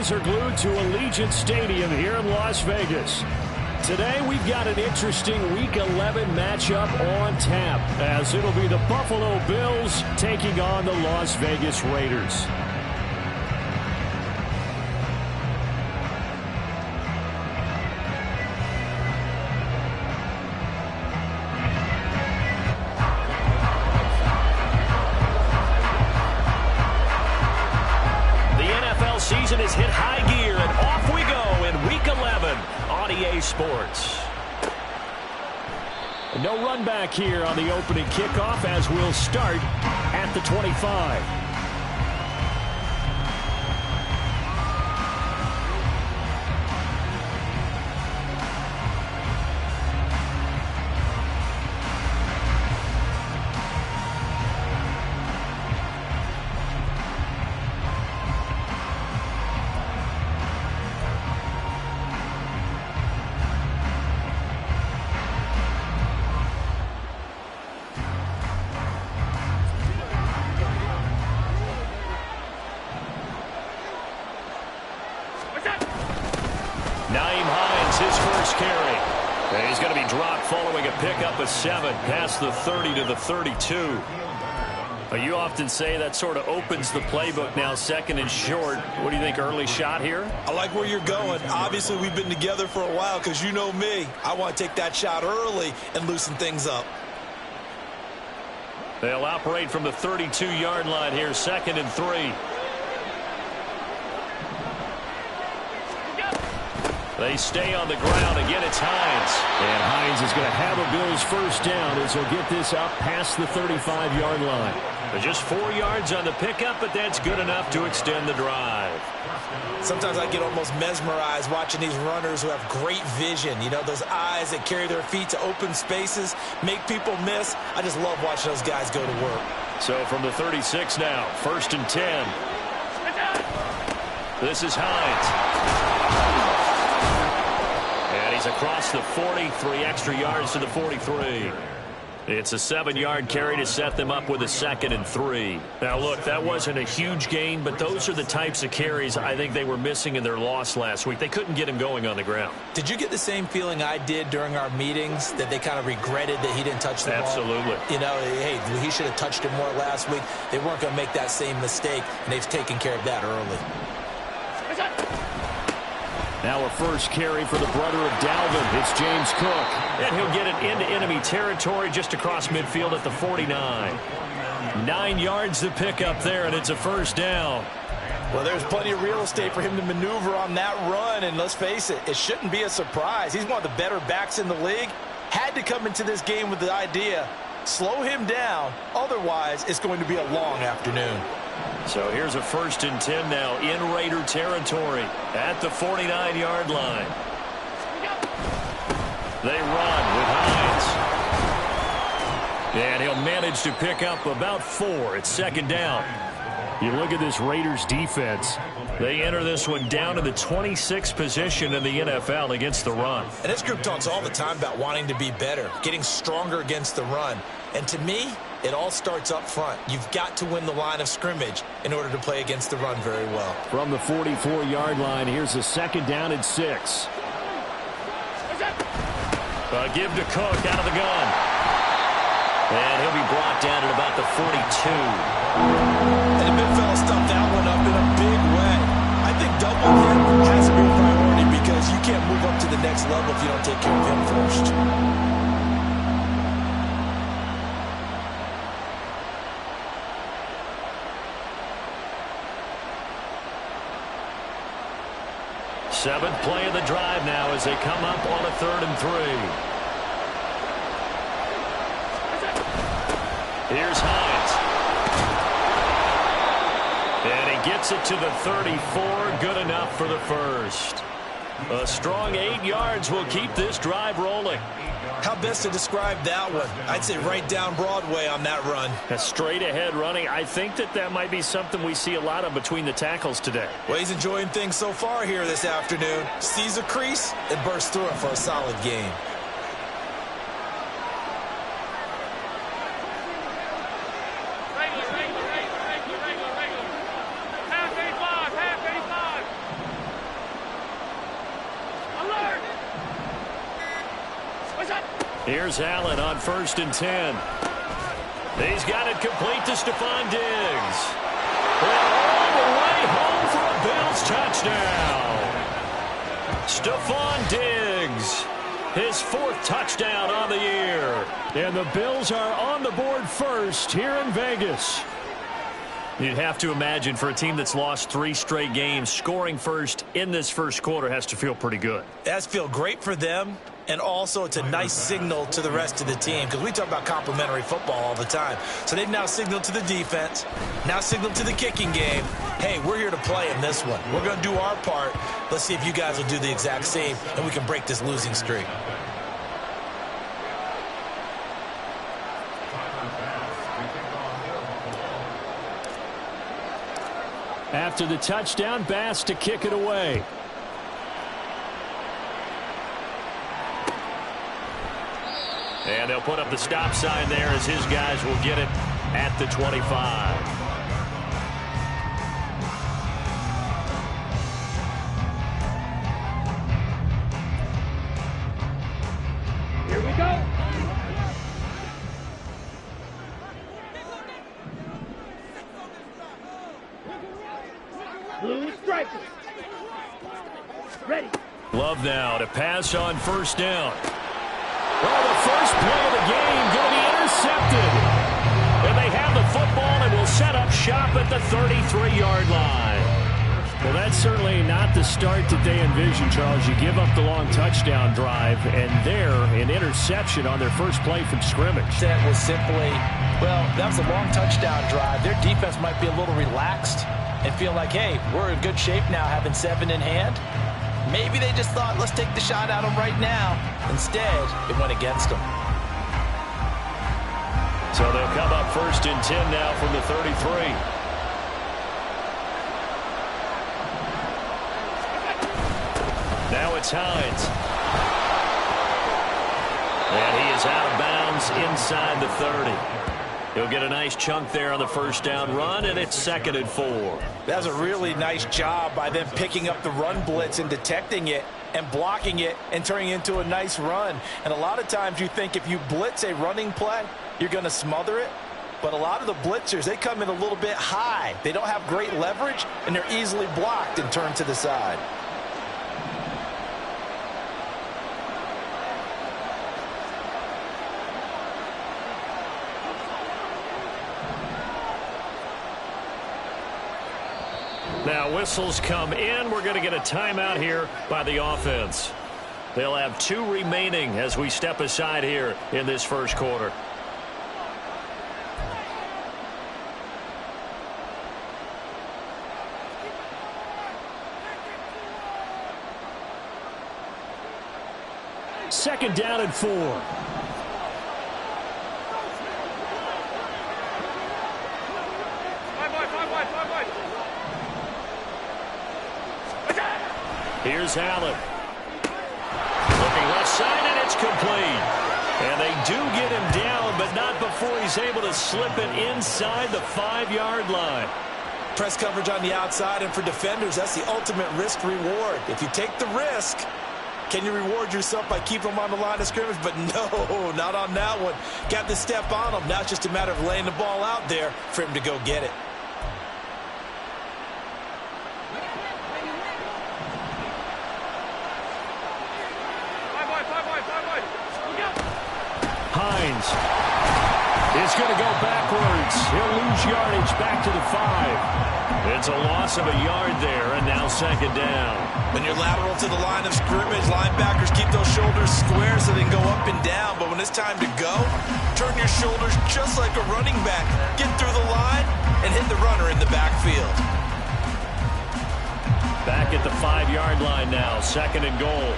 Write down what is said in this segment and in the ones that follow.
eyes are glued to Allegiant Stadium here in Las Vegas. Today we've got an interesting Week 11 matchup on tap, as it'll be the Buffalo Bills taking on the Las Vegas Raiders. Season has hit high gear, and off we go in Week 11 on EA Sports. No run back here on the opening kickoff, as we'll start at the 25. He's going to be dropped following a pickup of 7 past the 30 to the 32. You often say that sort of opens the playbook now, second and short. What do you think, early shot here? I like where you're going. Obviously, we've been together for a while because you know me. I want to take that shot early and loosen things up. They'll operate from the 32-yard line here, second and 3. They stay on the ground. Again, it's Hines. And Hines is going to have a Bills first down as he'll get this up past the 35-yard line. Just 4 yards on the pickup, but that's good enough to extend the drive. Sometimes I get almost mesmerized watching these runners who have great vision. You know, those eyes that carry their feet to open spaces, make people miss. I just love watching those guys go to work. So from the 36 now, first and 10. This is Hines. And he's across the 40, 3 extra yards to the 43. It's a 7-yard carry to set them up with a second and 3. Now, look, that wasn't a huge gain, but those are the types of carries I think they were missing in their loss last week. They couldn't get him going on the ground. Did you get the same feeling I did during our meetings, that they kind of regretted that he didn't touch the ball? Absolutely. You know, hey, he should have touched it more last week. They weren't going to make that same mistake, and they've taken care of that early. Now a first carry for the brother of Dalvin. It's James Cook. And he'll get it into enemy territory just across midfield at the 49. 9 yards to pick up there, and it's a first down. Well, there's plenty of real estate for him to maneuver on that run, and let's face it, it shouldn't be a surprise. He's one of the better backs in the league. Had to come into this game with the idea, slow him down, otherwise it's going to be a long afternoon. So here's a first and 10 now in Raider territory at the 49-yard line. They run with Hines. And he'll manage to pick up about 4. It's second down. You look at this Raiders defense. They enter this one down in the 26th position in the NFL against the run. And this group talks all the time about wanting to be better, getting stronger against the run. And to me, it all starts up front. You've got to win the line of scrimmage in order to play against the run very well. From the 44-yard line, here's a second down and 6. Give to Cook out of the gun. And he'll be brought down at about the 42. And the big fella stuffed that one up in a big way. I think doubling him has to be a priority because you can't move up to the next level if you don't take care of him first. Seventh play of the drive now as they come up on a 3rd and 3. Here's Hines. And he gets it to the 34. Good enough for the first. A strong 8 yards will keep this drive rolling. How best to describe that one? I'd say right down Broadway on that run. A straight ahead running. I think that might be something we see a lot of between the tackles today. Well, he's enjoying things so far here this afternoon. Sees a crease and bursts through it for a solid game. Here's Allen on 1st and 10. He's got it complete to Stephon Diggs. All the way home for a Bills touchdown. Stephon Diggs, his 4th touchdown on the year. And the Bills are on the board first here in Vegas. You'd have to imagine for a team that's lost 3 straight games, scoring first in this first quarter has to feel pretty good. That's feel great for them, and also it's a nice signal to the rest of the team because we talk about complementary football all the time. So they've now signaled to the defense, now signaled to the kicking game, hey, we're here to play in this one. We're going to do our part. Let's see if you guys will do the exact same, and we can break this losing streak. After the touchdown, Bass to kick it away. And they'll put up the stop sign there as his guys will get it at the 25. Here we go. Blue strikers. Ready. Love now to pass on 1st down. Well, the first play of the game going to be intercepted. And they have the football and will set up shop at the 33-yard line. Well, that's certainly not the start that they envisioned, Charles. You give up the long touchdown drive, and there, an interception on their first play from scrimmage. That was simply, well, that was a long touchdown drive. Their defense might be a little relaxed and feel like, hey, we're in good shape now having 7 in hand. Maybe they just thought, let's take the shot at them right now. Instead, it went against them. So they'll come up 1st and 10 now from the 33. Now it's Hines. And he is out of bounds inside the 30. He'll get a nice chunk there on the 1st down run, and it's 2nd and 4. That was a really nice job by them picking up the run blitz and detecting it and blocking it and turning it into a nice run. And a lot of times you think if you blitz a running play, you're going to smother it. But a lot of the blitzers, they come in a little bit high. They don't have great leverage, and they're easily blocked and turned to the side. Now whistles come in. We're going to get a timeout here by the offense. They'll have 2 remaining as we step aside here in this first quarter. Second down and 4. Here's Allen. Looking left side, and it's complete. And they do get him down, but not before he's able to slip it inside the 5-yard line. Press coverage on the outside, and for defenders, that's the ultimate risk-reward. If you take the risk, can you reward yourself by keeping them on the line of scrimmage? But no, not on that one. Got to step on him. Now it's just a matter of laying the ball out there for him to go get it. Hines is going to go backwards. He'll lose yardage back to the 5. It's a loss of a yard there, and now 2nd down. When you're lateral to the line of scrimmage, linebackers keep those shoulders square so they can go up and down. But when it's time to go, turn your shoulders just like a running back. Get through the line and hit the runner in the backfield. Back at the 5-yard line now, 2nd and goal.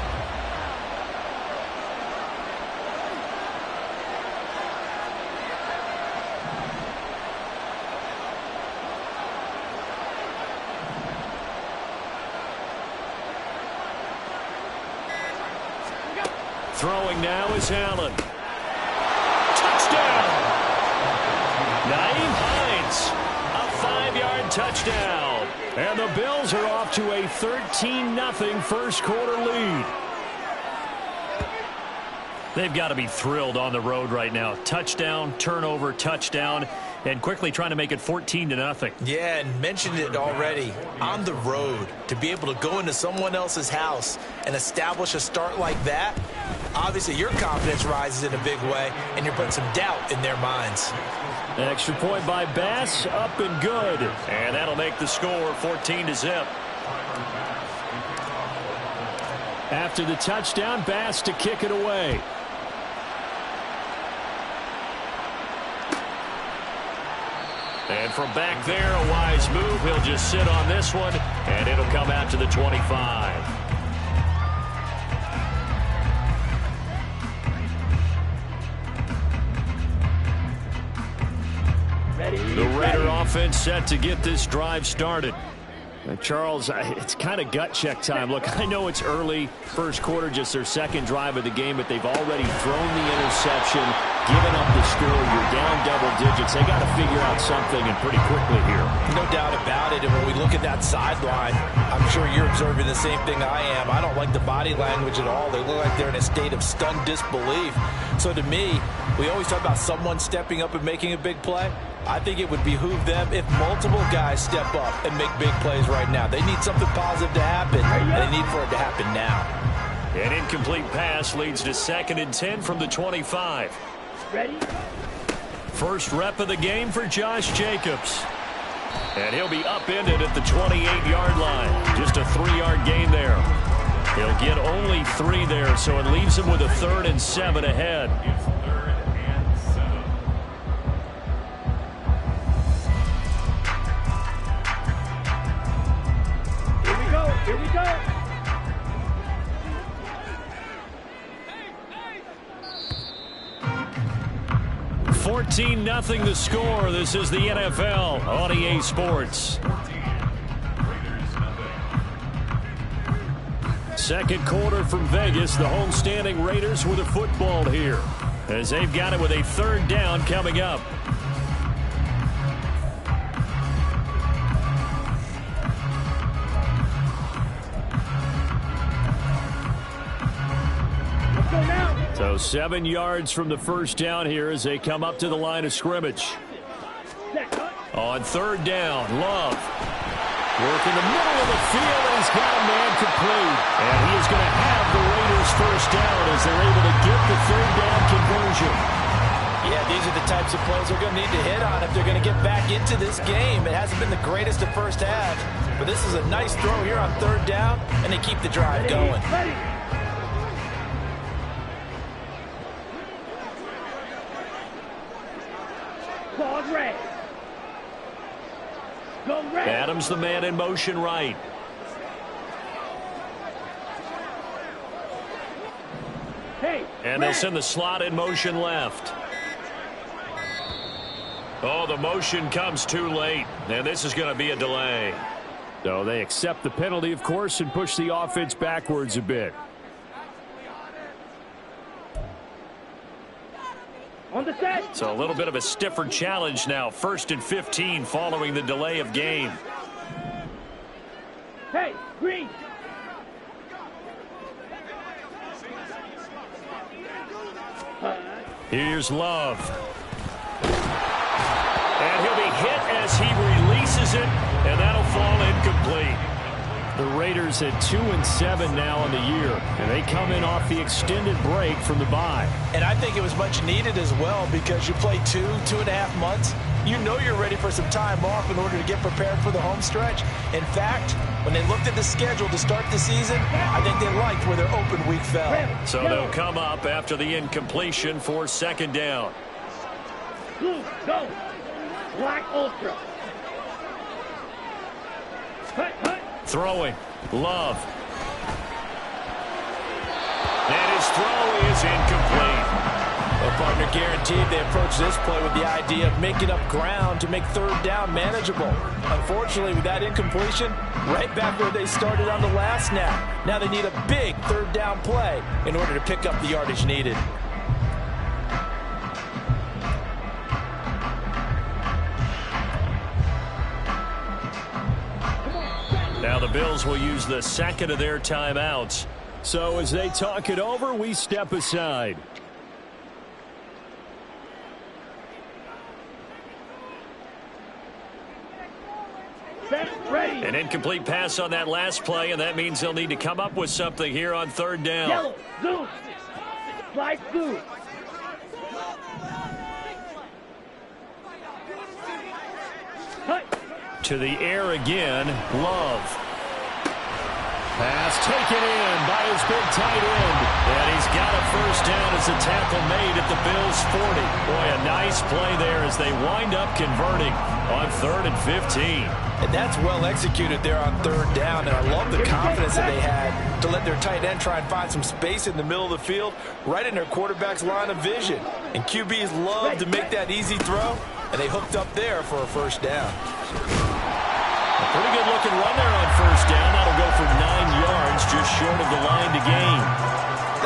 Throwing now is Allen. Touchdown! Nyheim Hines, a 5-yard touchdown. And the Bills are off to a 13-0 first quarter lead. They've got to be thrilled on the road right now. Touchdown, turnover, touchdown, and quickly trying to make it 14-0. Yeah, and mentioned it already. On the road, to be able to go into someone else's house and establish a start like that, obviously your confidence rises in a big way, and you're putting some doubt in their minds. An extra point by Bass, up and good. And that'll make the score 14-0. After the touchdown, Bass to kick it away. And from back there, a wise move. He'll just sit on this one, and it'll come out to the 25. The Raider offense set to get this drive started. Charles, it's kind of gut check time. Look, I know it's early, first quarter, just their second drive of the game, but they've already thrown the interception, given up the score. You're down double digits. They got to figure out something, and pretty quickly here. No doubt about it. And when we look at that sideline, I'm sure you're observing the same thing I am. I don't like the body language at all. They look like they're in a state of stunned disbelief. So to me, we always talk about someone stepping up and making a big play. I think it would behoove them if multiple guys step up and make big plays right now. They need something positive to happen, and they need for it to happen now. An incomplete pass leads to 2nd and 10 from the 25. Ready? First rep of the game for Josh Jacobs. And he'll be upended at the 28-yard line. Just a 3-yard gain there. He'll get only 3 there, so it leaves him with a 3rd and 7 ahead. Here we go. 14-0 the score. This is the NFL on EA Sports. Second quarter from Vegas. The homestanding Raiders with a football here, as they've got it with a 3rd down coming up. So 7 yards from the first down here as they come up to the line of scrimmage. On 3rd down, Love. Work in the middle of the field, and he's got a man complete. And he is going to have the Raiders' first down as they're able to get the 3rd down conversion. Yeah, these are the types of plays they're going to need to hit on if they're going to get back into this game. It hasn't been the greatest of first half, but this is a nice throw here on 3rd down, and they keep the drive going. Red. Go red. Adams the man in motion right. Hey, and they'll send the slot in motion left. Oh, the motion comes too late, and this is going to be a delay. So they accept the penalty, of course, and push the offense backwards a bit. On the set. So a little bit of a stiffer challenge now. 1st and 15 following the delay of game. Hey, green. Here's Love. And he'll be hit as he releases it, and that'll fall incomplete. The Raiders at 2-7 now on the year, and they come in off the extended break from the bye. And I think it was much needed as well, because you play 2.5 months. You know you're ready for some time off in order to get prepared for the home stretch. In fact, when they looked at the schedule to start the season, I think they liked where their open week fell. So they'll come up after the incompletion for 2nd down. Blue, go. Black Ultra. Cut, cut. Throwing. Love. And his throw is incomplete. Well, partner, guaranteed they approach this play with the idea of making up ground to make 3rd down manageable. Unfortunately, with that incompletion, right back where they started on the last snap. Now they need a big 3rd down play in order to pick up the yardage needed. Now the Bills will use the 2nd of their timeouts. So as they talk it over, we step aside. An incomplete pass on that last play, and that means they'll need to come up with something here on third down. Yellow, zoom. Slide through. To the air again, Love. Pass taken in by his big tight end. And he's got a first down as the tackle made at the Bills' 40. Boy, a nice play there as they wind up converting on 3rd and 15. And that's well executed there on third down. And I love the confidence that they had to let their tight end try and find some space in the middle of the field, right in their quarterback's line of vision. And QBs love to make that easy throw, and they hooked up there for a first down. A pretty good looking run there on first down. That'll go for 9 yards, just short of the line to gain.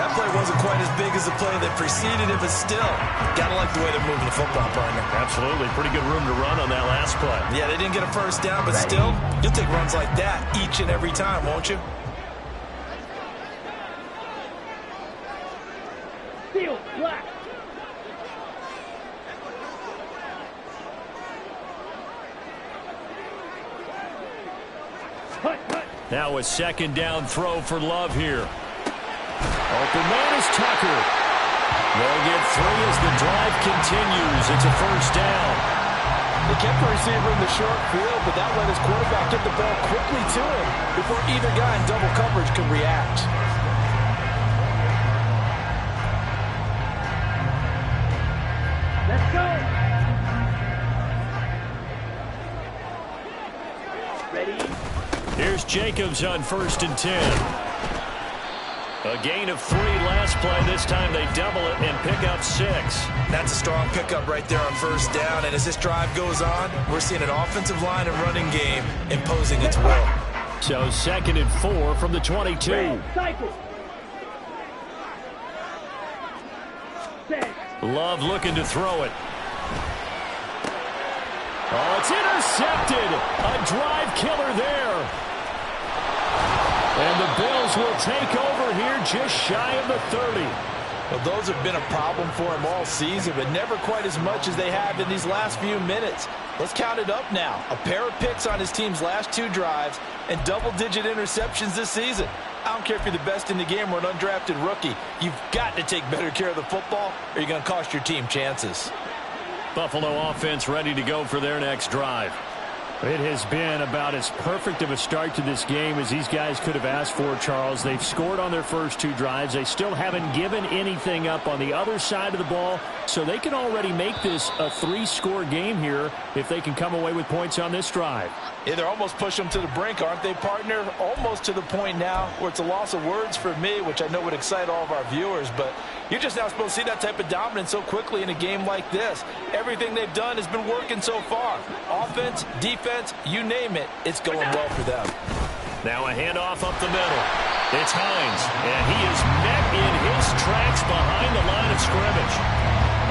That play wasn't quite as big as the play that preceded it, but still, gotta like the way they're moving the football, partner. Absolutely. Pretty good room to run on that last play. Yeah, they didn't get a first down, but still, you'll take runs like that each and every time, won't you? Field, black. Now a second down throw for Love here. Open man is Tucker. They'll get 3 as the drive continues. It's a first down. They kept the receiver in the short field, but that let his quarterback get the ball quickly to him before either guy in double coverage could react. Let's go. Ready? Here's Jacobs on 1st and 10. A gain of 3 last play. This time they double it and pick up 6. That's a strong pickup right there on first down. And as this drive goes on, we're seeing an offensive line and running game imposing its will. So 2nd and 4 from the 22. Red, cycle. Set. Love looking to throw it. Oh, it's intercepted. A drive killer there. And the Bills will take over here just shy of the 30. Well, those have been a problem for him all season, but never quite as much as they have in these last few minutes. Let's count it up now. A pair of picks on his team's last 2 drives and double-digit interceptions this season. I don't care if you're the best in the game or an undrafted rookie. You've got to take better care of the football or you're going to cost your team chances. Buffalo offense ready to go for their next drive. It has been about as perfect of a start to this game as these guys could have asked for, Charles. They've scored on their first 2 drives. They still haven't given anything up on the other side of the ball, so they can already make this a 3-score game here if they can come away with points on this drive. Yeah, they're almost pushing them to the brink, aren't they, partner? Almost to the point now where it's a loss of words for me, which I know would excite all of our viewers, but you're just now supposed to see that type of dominance so quickly in a game like this. Everything they've done has been working so far. Offense, defense, you name it, it's going well for them. Now a handoff up the middle. It's Hines, and he is met in his tracks behind the line of scrimmage.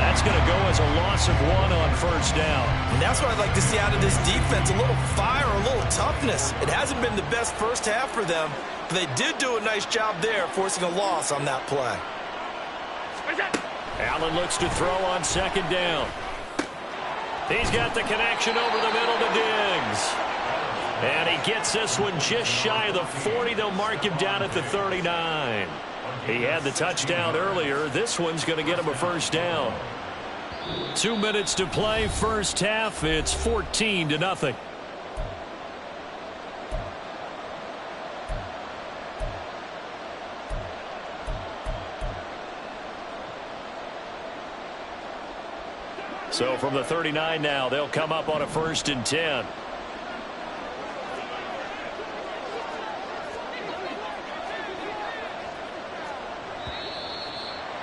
That's going to go as a loss of 1 on first down. And that's what I'd like to see out of this defense, a little fire, a little toughness. It hasn't been the best first half for them, but they did do a nice job there, forcing a loss on that play. Allen looks to throw on 2nd down. He's got the connection over the middle to Diggs. And he gets this one just shy of the 40. They'll mark him down at the 39. He had the touchdown earlier. This one's going to get him a first down. 2 minutes to play, first half. It's 14-0. So from the 39 now, they'll come up on a 1st and 10.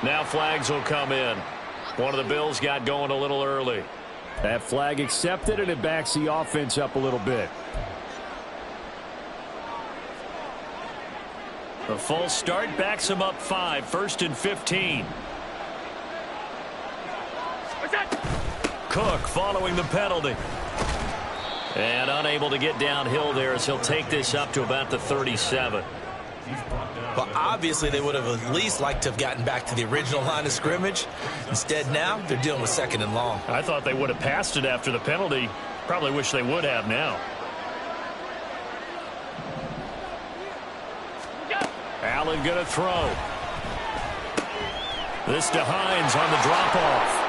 Now flags will come in. One of the Bills got going a little early. That flag accepted, and it backs the offense up a little bit. A false start backs him up 5, 1st and 15. Cook following the penalty. And unable to get downhill there as he'll take this up to about the 37. Well, obviously they would have at least liked to have gotten back to the original line of scrimmage. Instead now, they're dealing with 2nd and long. I thought they would have passed it after the penalty. Probably wish they would have now. Allen going to throw. This to Hines on the drop-off.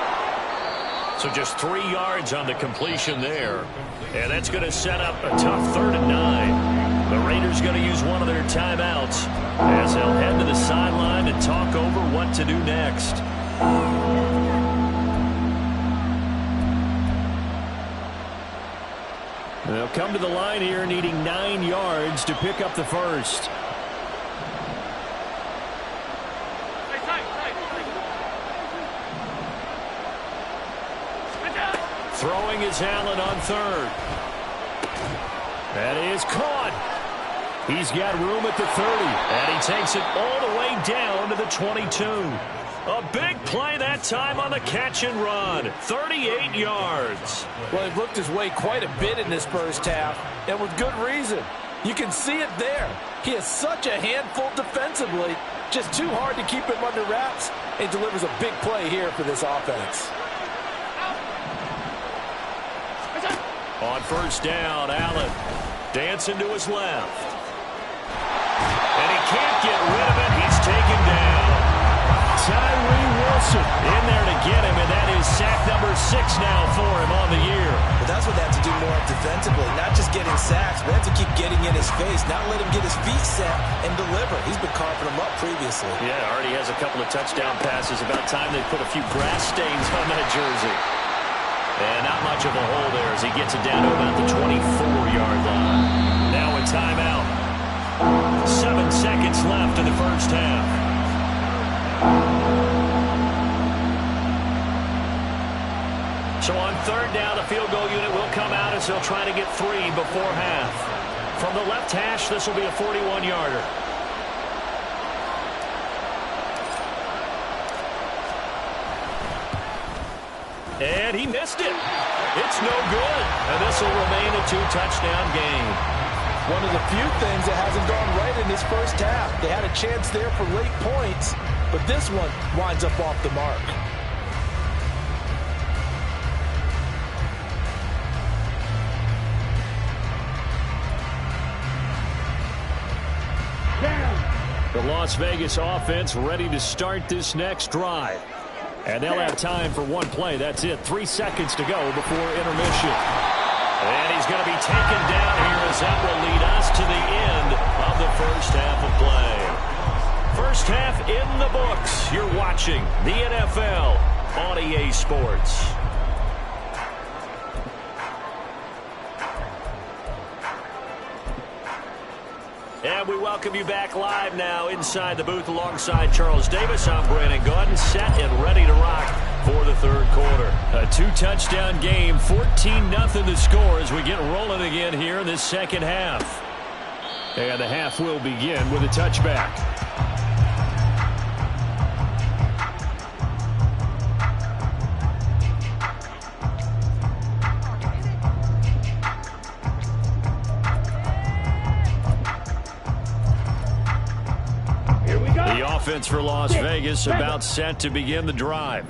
So just 3 yards on the completion there. And that's going to set up a tough 3rd and 9. The Raiders going to use one of their timeouts as they'll head to the sideline and talk over what to do next. They'll come to the line here needing 9 yards to pick up the first. Throwing is Allen on 3rd. That is caught. He's got room at the 30, and he takes it all the way down to the 22. A big play that time on the catch and run. 38 yards. Well, he looked his way quite a bit in this first half, and with good reason. You can see it there. He is such a handful defensively. Just too hard to keep him under wraps, and delivers a big play here for this offense. On first down, Allen dancing to his left. And he can't get rid of it. He's taken down. Tyree Wilson in there to get him, and that is sack number 6 now for him on the year. But that's what they have to do more defensively, not just getting sacks, but they have to keep getting in his face, not let him get his feet set and deliver. He's been carving them up previously. Yeah, already has a couple of touchdown passes. About time they put a few grass stains on that jersey. And not much of a hole there as he gets it down to about the 24-yard line. Now a timeout. 7 seconds left in the first half. So on 3rd down, the field goal unit will come out as they'll try to get 3 before half. From the left hash, this will be a 41-yarder. And he missed it. It's no good. And this will remain a 2-touchdown game. One of the few things that hasn't gone right in this first half. They had a chance there for late points, but this one winds up off the mark. The Las Vegas offense ready to start this next drive. And they'll have time for one play. That's it. 3 seconds to go before intermission. And he's going to be taken down here as that will lead us to the end of the first half of play. First half in the books. You're watching the NFL on EA Sports. And we welcome you back live now inside the booth alongside Charles Davis. I'm Brandon Gaudin, set and ready to rock for the 3rd quarter. A 2-touchdown game, 14-0 the score as we get rolling again here in this second half. And the half will begin with a touchback. Offense for Las Vegas about set to begin the drive.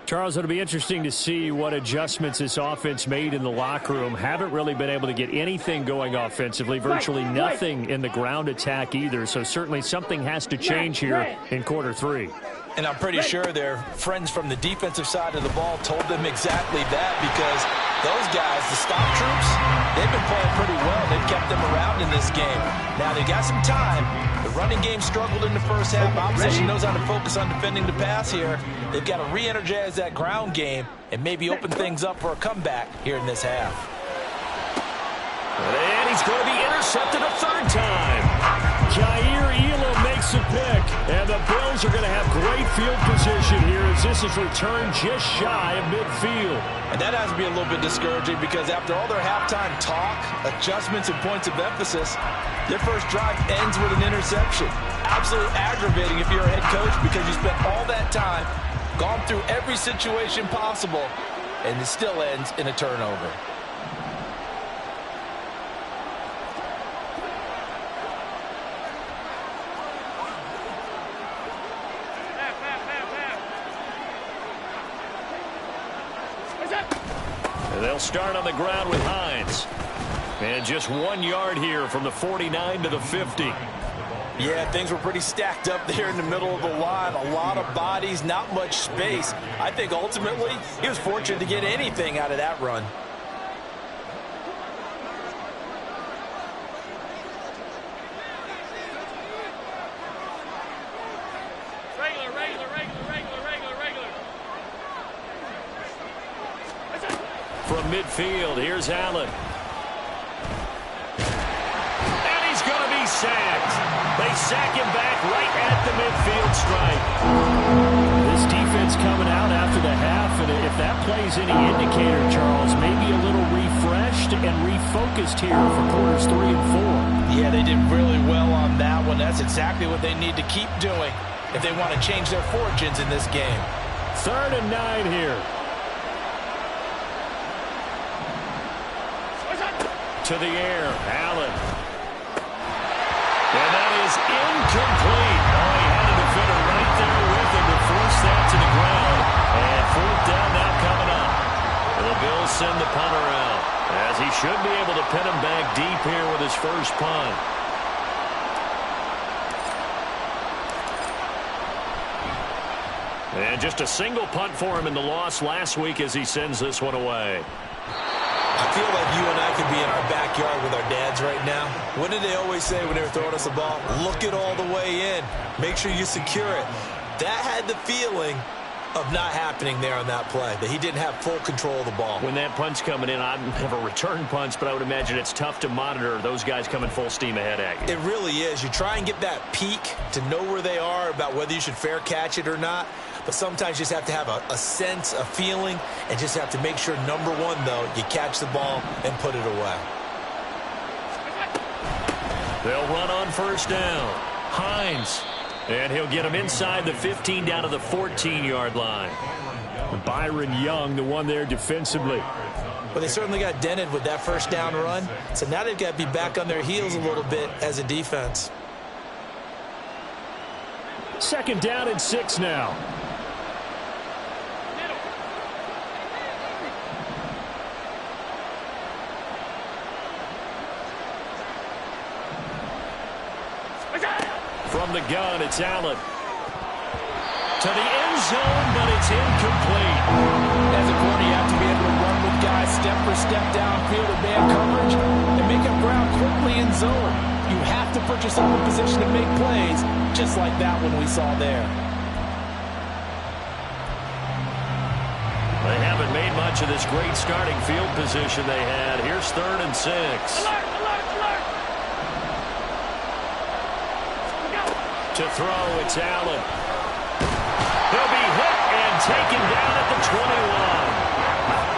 Charles, it'll be interesting to see what adjustments this offense made in the locker room. Haven't really been able to get anything going offensively, virtually nothing in the ground attack either. So certainly something has to change here in quarter 3. And I'm pretty sure their friends from the defensive side of the ball told them exactly that, because those guys, the stop troops, they've been playing pretty well. They've kept them around in this game. Now they got some time. The running game struggled in the first half. Opposition knows how to focus on defending the pass here. They've got to re-energize that ground game and maybe open things up for a comeback here in this half. And he's going to be intercepted a 3rd time. Jair Elam makes a pick, and the Bills are going to have great field position here as this is returned just shy of midfield. And that has to be a little bit discouraging, because after all their halftime talk, adjustments, and points of emphasis, their first drive ends with an interception. Absolutely aggravating if you're a head coach, because you spent all that time, gone through every situation possible, and it still ends in a turnover. They'll start on the ground with Hines. And just 1 yard here from the 49 to the 50. Yeah, things were pretty stacked up there in the middle of the line. A lot of bodies, not much space. I think ultimately he was fortunate to get anything out of that run. From midfield, here's Allen. And he's going to be sacked. They sack him back right at the midfield stripe. This defense coming out after the half, and if that plays any indicator, Charles, maybe a little refreshed and refocused here for quarters 3 and 4. Yeah, they did really well on that one. That's exactly what they need to keep doing if they want to change their fortunes in this game. 3rd and 9 here. To the air, Allen. And that is incomplete. Oh, he had a defender right there with him to force that to the ground. And 4th down now coming up. The Bills send the punter out, as he should be able to pin him back deep here with his first punt. And just a single punt for him in the loss last week as he sends this one away. I feel like you and I could be in our backyard with our dads right now. What did they always say when they were throwing us the ball? Look it all the way in. Make sure you secure it. That had the feeling of not happening there on that play, that he didn't have full control of the ball. When that punt's coming in, I've never returned punts, but I would imagine it's tough to monitor those guys coming full steam ahead at you. It really is. You try and get that peek to know where they are about whether you should fair catch it or not. But sometimes you just have to have a sense, a feeling, and just have to make sure, number one, though, you catch the ball and put it away. They'll run on 1st down. Hines. And he'll get him inside the 15 down to the 14-yard line. Byron Young, the one there defensively. Well, they certainly got dented with that 1st down run. So now they've got to be back on their heels a little bit as a defense. 2nd down and 6 now. From the gun, it's Allen. To the end zone, but it's incomplete. As a corner, you have to be able to run with guys step for step downfield in man coverage and make up ground quickly in zone. You have to put yourself in position to make plays, just like that one we saw there. They haven't made much of this great starting field position they had. Here's 3rd and 6. Alert, alert, alert! To throw, it's Allen. He'll be hit and taken down at the 21.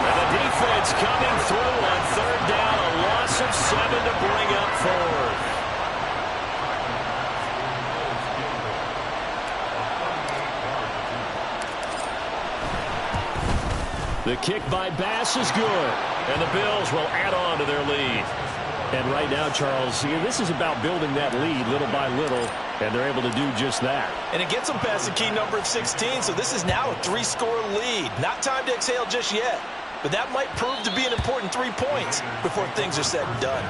And the defense coming through on 3rd down, a loss of 7 to bring up 4th. The kick by Bass is good, and the Bills will add on to their lead. And right now, Charles, this is about building that lead little by little, and they're able to do just that. And it gets them past the key number of 16, so this is now a 3-score lead. Not time to exhale just yet, but that might prove to be an important 3 points before things are said and done.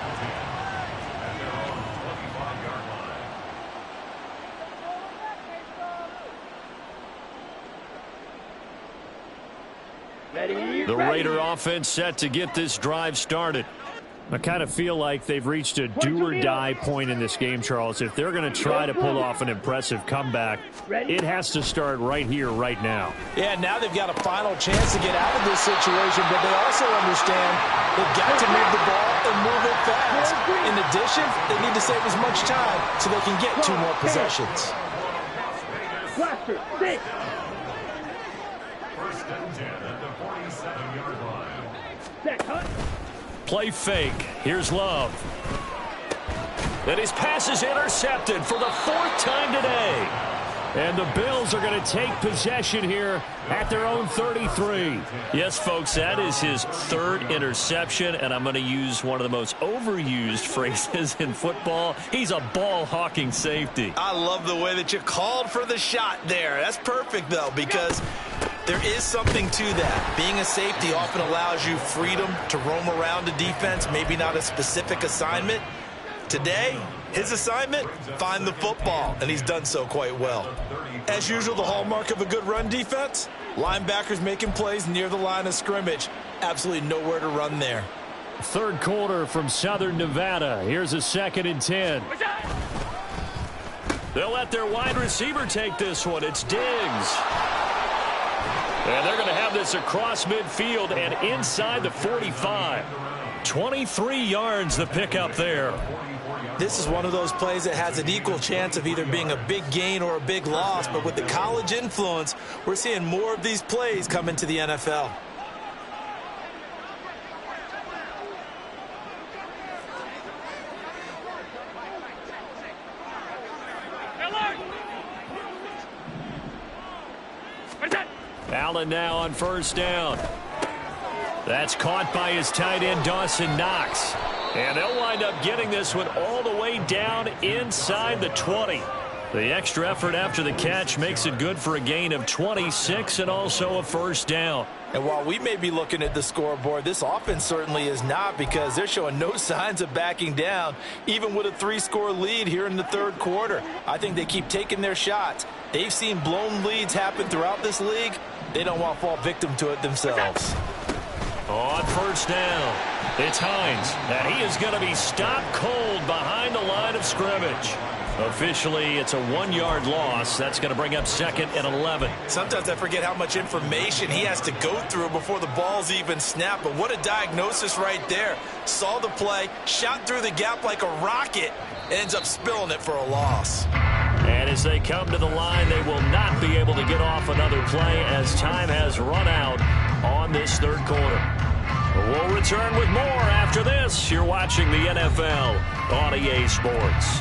The Raider offense set to get this drive started. I kind of feel like they've reached a do-or-die point in this game, Charles. If they're going to try to pull off an impressive comeback, it has to start right here, right now. Yeah, now they've got a final chance to get out of this situation, but they also understand they've got to move the ball and move it fast. In addition, they need to save as much time so they can get 2 more possessions. Blaster, 6. Set, cut. Play fake. Here's Love. And his pass is intercepted for the 4th time today. And the Bills are going to take possession here at their own 33. Yes, folks, that is his 3rd interception, and I'm going to use one of the most overused phrases in football. He's a ball-hawking safety. I love the way that you called for the shot there. That's perfect, though, because there is something to that. Being a safety often allows you freedom to roam around the defense, maybe not a specific assignment. Today, His assignment? Find the football, and he's done so quite well. As usual, the hallmark of a good run defense, linebackers making plays near the line of scrimmage. Absolutely nowhere to run there. Third quarter from Southern Nevada. Here's a 2nd and 10. They'll let their wide receiver take this one. It's Diggs. And they're going to have this across midfield and inside the 45. 23 yards the pickup there. This is one of those plays that has an equal chance of either being a big gain or a big loss, but with the college influence, we're seeing more of these plays come into the NFL. Allen now on first down. That's caught by his tight end, Dawson Knox. And they'll wind up getting this one all the way down inside the 20. The extra effort after the catch makes it good for a gain of 26 and also a first down. And while we may be looking at the scoreboard, this offense certainly is not, because they're showing no signs of backing down, even with a 3-score lead here in the third quarter. I think they keep taking their shots. They've seen blown leads happen throughout this league. They don't want to fall victim to it themselves. On first down, it's Hines, and he is going to be stopped cold behind the line of scrimmage. Officially, it's a 1-yard loss. That's going to bring up 2nd and 11. Sometimes I forget how much information he has to go through before the ball's even snapped. But what a diagnosis right there. Saw the play, shot through the gap like a rocket, ends up spilling it for a loss. And as they come to the line, they will not be able to get off another play as time has run out on this third quarter. We'll return with more after this. You're watching the NFL on EA Sports.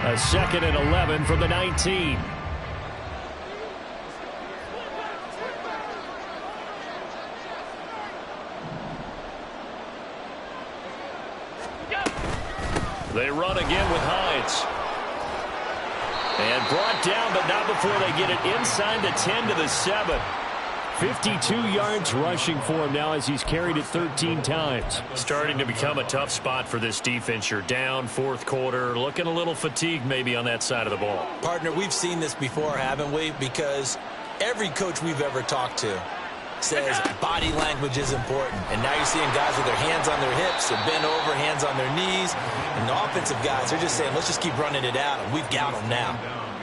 A 2nd and 11 from the 19. They run again with Hines. And brought down, but not before they get it inside the 10 to the 7. 52 yards rushing for him now as he's carried it 13 times. Starting to become a tough spot for this defense. You're down fourth quarter, looking a little fatigued maybe on that side of the ball. Partner, we've seen this before, haven't we? Because every coach we've ever talked to says body language is important. And now you're seeing guys with their hands on their hips, they're bent over, hands on their knees. And the offensive guys, they're just saying, let's just keep running it out, and we've got them now.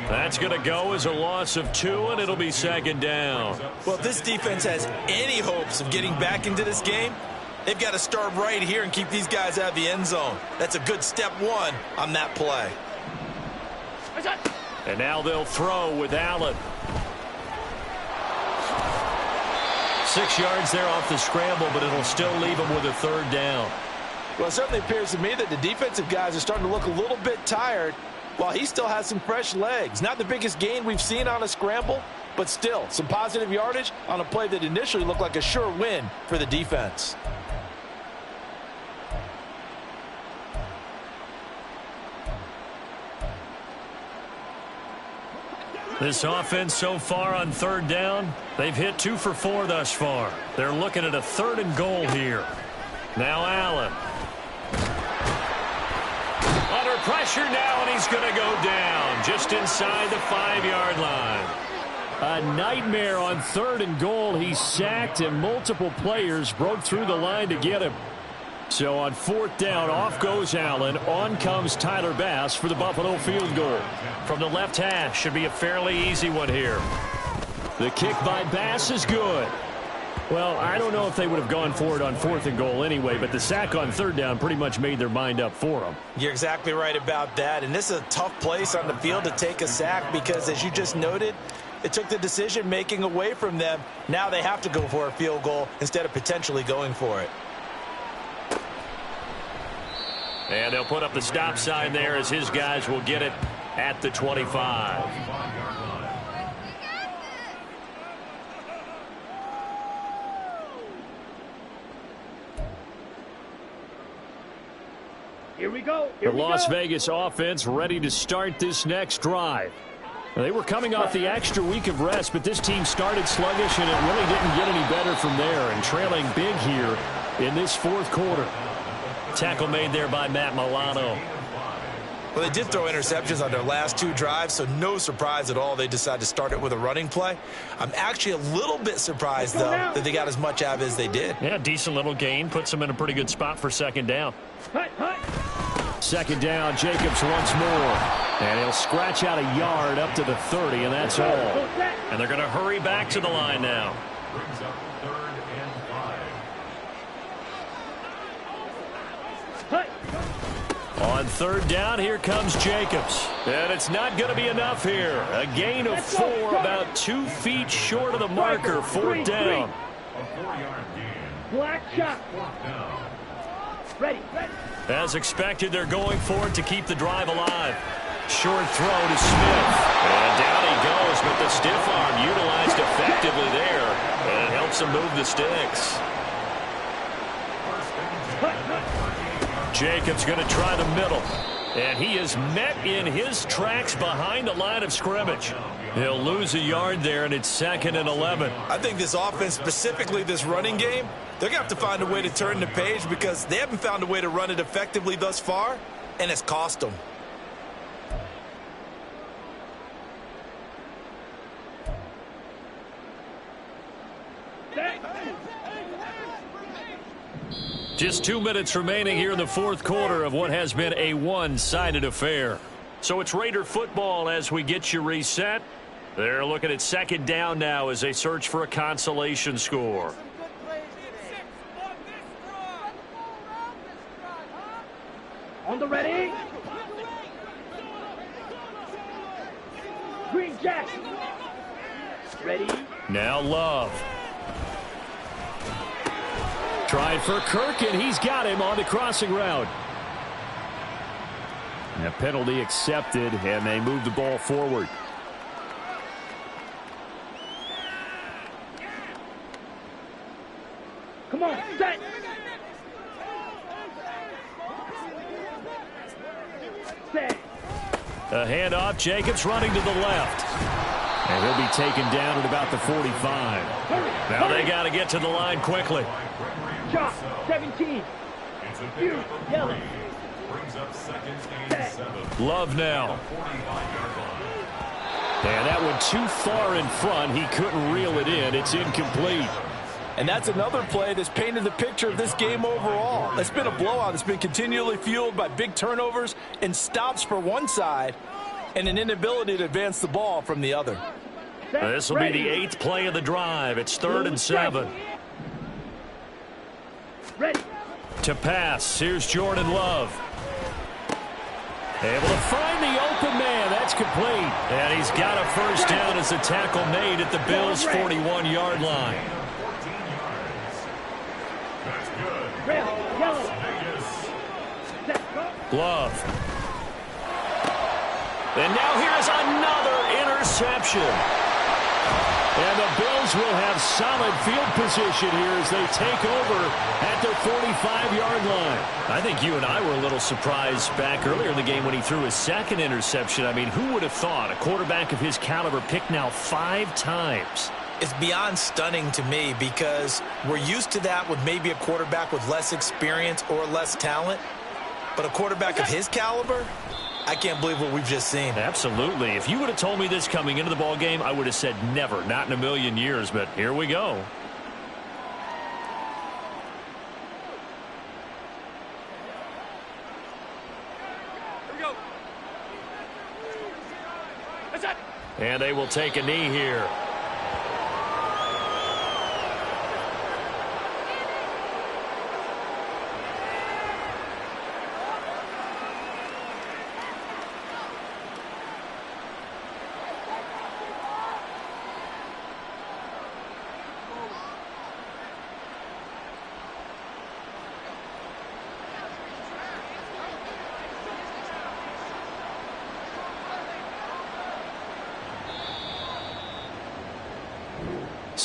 That's going to go as a loss of 2, and it'll be 2nd down. Well, if this defense has any hopes of getting back into this game, they've got to start right here and keep these guys out of the end zone. That's a good step 1 on that play. And now they'll throw with Allen. 6 yards there off the scramble, but it'll still leave them with a 3rd down. Well, it certainly appears to me that the defensive guys are starting to look a little bit tired, while he still has some fresh legs. Not the biggest gain we've seen on a scramble, but still some positive yardage on a play that initially looked like a sure win for the defense. This offense so far on 3rd down, they've hit 2 for 4 thus far. They're looking at a 3rd and goal here. Now Allen. Under pressure now, and he's going to go down just inside the 5-yard line. A nightmare on 3rd and goal. He's sacked, and multiple players broke through the line to get him. So on 4th down, off goes Allen. On comes Tyler Bass for the Buffalo field goal. From the left hash, should be a fairly easy one here. The kick by Bass is good. Well, I don't know if they would have gone for it on 4th and goal anyway, but the sack on 3rd down pretty much made their mind up for them. You're exactly right about that, and this is a tough place on the field to take a sack because, as you just noted, it took the decision-making away from them. Now they have to go for a field goal instead of potentially going for it. And they'll put up the stop sign there as his guys will get it at the 25. Here we go. The Las Vegas offense ready to start this next drive. They were coming off the extra week of rest, but this team started sluggish, and it really didn't get any better from there. And trailing big here in this fourth quarter. Tackle made there by Matt Milano. Well, they did throw interceptions on their last 2 drives, so no surprise at all they decided to start it with a running play. I'm actually a little bit surprised, though, that they got as much out of it as they did. Yeah, decent little gain. Puts them in a pretty good spot for second down. Second down, Jacobs once more. And he'll scratch out a yard up to the 30, and that's all. And they're going to hurry back to the line now. On third down, here comes Jacobs. And it's not going to be enough here. A gain of 4, about 2 feet short of the marker. Fourth down. Black shot. Ready. As expected, they're going for it to keep the drive alive. Short throw to Smith. And down he goes, but the stiff arm utilized effectively there. And it helps him move the sticks. Jacobs going to try the middle. And he is met in his tracks behind the line of scrimmage. He'll lose a yard there, and it's 2nd and 11. I think this offense, specifically this running game, they're going to have to find a way to turn the page because they haven't found a way to run it effectively thus far, and it's cost them. Just 2 minutes remaining here in the fourth quarter of what has been a one-sided affair. So it's Raider football as we get you reset. They're looking at second down now as they search for a consolation score. On the ready. Green Jack. Ready. Now Love. Trying for Kirk, and he's got him on the crossing route. And a penalty accepted, and they move the ball forward. Come on, set. Set. A handoff, Jacobs running to the left. And he'll be taken down at about the 45. Now they got to get to the line quickly. Chop, 17. You, yellow. Love now. And that one too far in front. He couldn't reel it in. It's incomplete. And that's another play that's painted the picture of this game overall. It's been a blowout. It's been continually fueled by big turnovers and stops for one side and an inability to advance the ball from the other. This will be the 8th play of the drive. It's 3rd and 7. Ready. To pass, here's Jordan Love. Able to find the open man. That's complete. And he's got a first down as a tackle made at the Bills' 41-yard line. Red, yellow. Love. And now here's another interception. And the Bills will have solid field position here as they take over at their 45-yard line. I think you and I were a little surprised back earlier in the game when he threw his 2nd interception. I mean, who would have thought a quarterback of his caliber picked now 5 times? It's beyond stunning to me because we're used to that with maybe a quarterback with less experience or less talent. But a quarterback of his caliber, I can't believe what we've just seen. Absolutely. If you would have told me this coming into the ball game, I would have said never, not in a million years. But here we go. And they will take a knee here.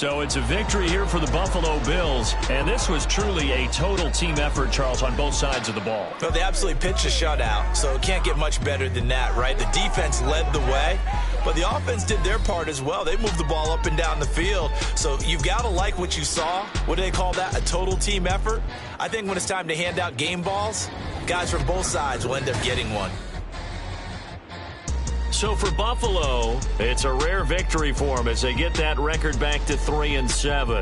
So it's a victory here for the Buffalo Bills, and this was truly a total team effort, Charles, on both sides of the ball. Well, they absolutely pitched a shutout, so it can't get much better than that, right? The defense led the way, but the offense did their part as well. They moved the ball up and down the field, so you've got to like what you saw. What do they call that? A total team effort? I think when it's time to hand out game balls, guys from both sides will end up getting one. So for Buffalo, it's a rare victory for them as they get that record back to 3-7.